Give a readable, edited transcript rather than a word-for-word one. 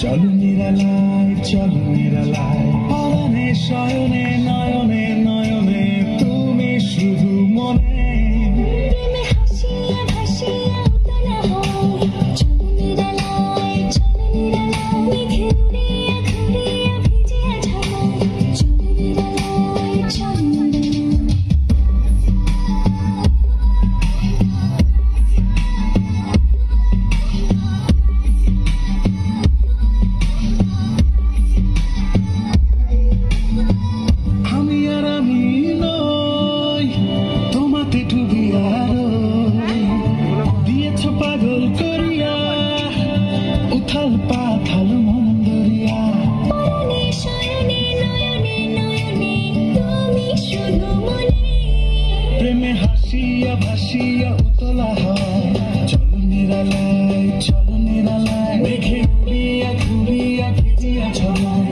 চলো নিরালায় চলো নিরালায় পরনে শয়নে নয়নে নয়নে তুমি শুধু মনে প্রেমে হাসিয়া ভাসিয়া উতলা হয় চলো নিরালায় চলো নিরালায় মেঘে উড়িয়া ঘুরিয়া ভিজিয়া ঝালায় চলো নিরালায় চলো নিরালায় আমি আর আমি নই তোমাতে ডুবিয়া রই দিয়েছ পাগল করিয়া উথাল পাথাল মন দরিয়া পরনে শয়নে নয়নে নয়নে তুমি শুধু মনে প্রেমে হাসিয়া ভাসিয়া উতলা হয় চলো নিরালায় মেঘে উড়িয়া ঘুরিয়া ভিজিয়া ঝলায়